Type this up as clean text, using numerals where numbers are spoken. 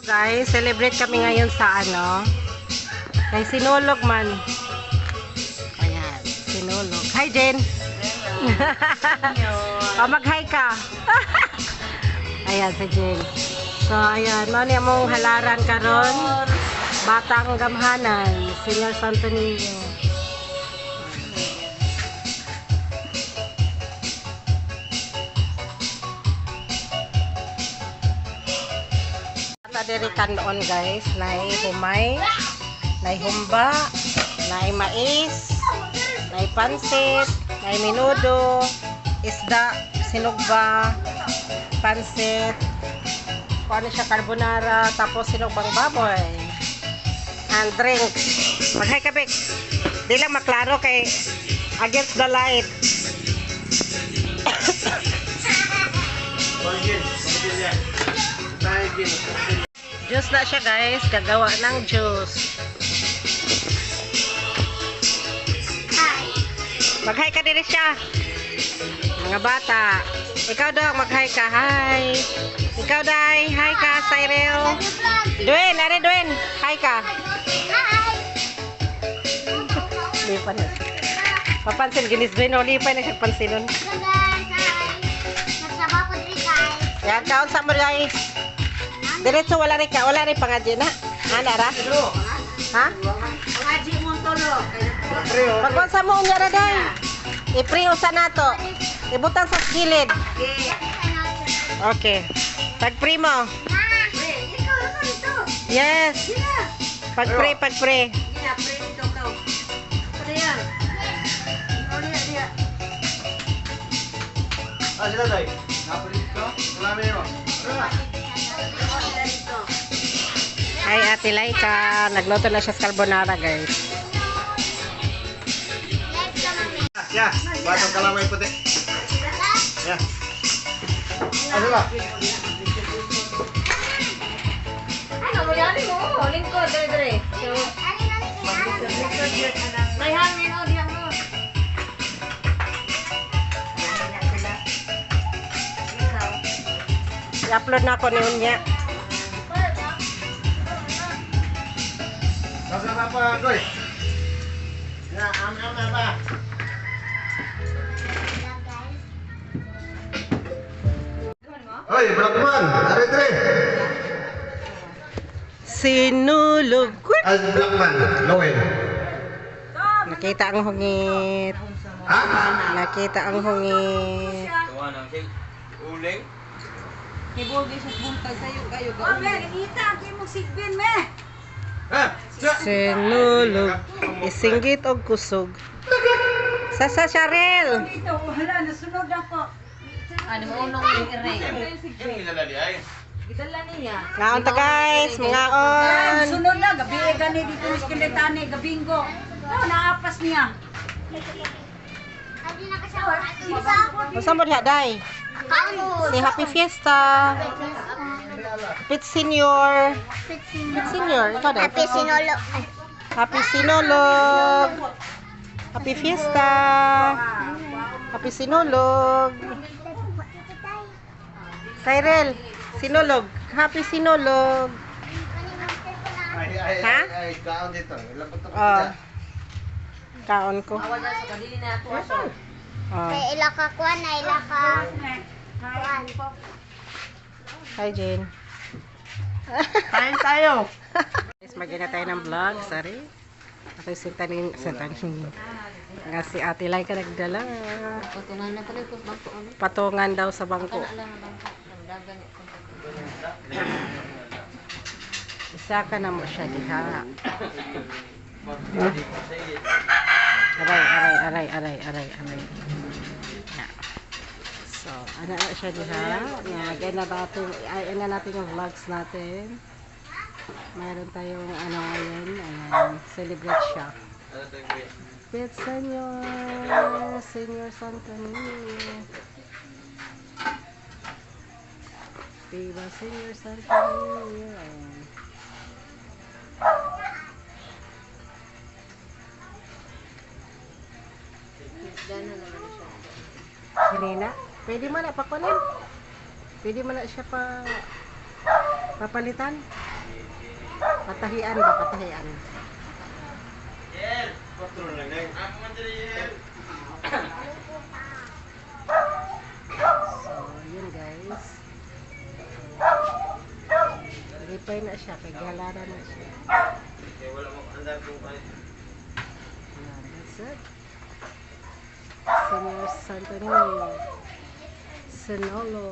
Guys, celebrate kami ngayon sa ano, kay Sinulog man. Ayan, Sinulog. Hi, Jen. Mag-hi ka. Ayan, si Jen. So, ayan, mani mong halaran karon. Batang Gamhanan, Senior Santo Niño. Diri kanon guys, nay humay, nay humba, nay mais, nay pansit, nay menudo, isda, sinugba, pansit, ano siya, carbonara, tapos sinugbang baboy, and drink. Mag-hi ka, Bek. Di lang maklaro kay against the light. Juice na siya guys, gagawa ng juice. Hi. Mag-hi ka din siya. Mga bata. Ikaw daw, mag-hi ka. Hi. Ikaw dai, hi ka, Cyril. Duen, are Duen. Hi ka. Hi. Lipan na. Papansin, ginis Duen, o lipan na siya pansinon. Yan, kaon sa mo guys. Diretso wala rin ka, wala rin pangadyo na. Ano ra? Ha? Pangadyo mo tolo. Pagkonsa mo unya ra day. I-prio sa nato. Ibutang sa gilid. Okay. Pag-pray mo. Yes. Pag-pray, pag-pray. Sila day. Napalit ko. Wala mo. Ay, Ate Laika. Nagluto na siya sa carbonara, guys. Ya, batang kalamay puti. Ya. Ano ba? Ano mo yan mo? Lingkod, dere. May hangin o diyan mo. I-upload na ako noon niya. Nasa pa, Goy. Ya, am ba? Hoy, Blackman, are. Sinulog. As Blackman, Noel. Nakita ang hungit. Ha? Nakita ang hungit. Uling. Hibogi sa buntag sayo kayo ga. Oh, kita kay mo sigbin me. Ha? Sinulog. Isinggit og kusog. Sa Cheryl. Dito, wala nasunod ako. Ano mo unong ire. Gidala niya. Ngaon ta guys, mga on. Sunod na gabi gani dito sa Kiletane gabingo. Oh, naapas niya. Adi na kasawa. Unsa mo diha day? Si Happy Fiesta. Pit Senior. Pit Senior, ikaw daw. Happy Sinolo. Happy Sinulog. Happy Fiesta. Happy Sinulog. Cyril, Sinulog. Happy Sinulog. Ha? Ay, kaon dito. Lapot ako Oh. dyan. Kaon ko. Oh. Kay ilaka kuan na ilaka. Kuan. Hi, Jane. Kain tayo. Guys, mag-ina tayo ng vlog. Sorry. Ako yung sintanin. Nga si Ate Laika nagdala. Patungan na pala ko bangko ano. Patungan daw sa bangko. Ala na bangko. Dagan Isa ka na mo siya diha. Aray. Yeah. So, ano na siya diha. Ay na natin yung vlogs natin. Mayroon tayong ano ngayon. Ayan, celebrate siya. Pet Senior Santo Niño. Viva Senior Santo Niño. Ayan. Helena, pwede mo na pakunin. Pwede mo na siya papalitan. Patahian ba? Patahian. Kontrol lang lang. So, yun guys. Lipay na siya. Kay galada na siya. Wala mo andar kung ano. Yeah, that's it. Senior Santo Niño. Sinolo.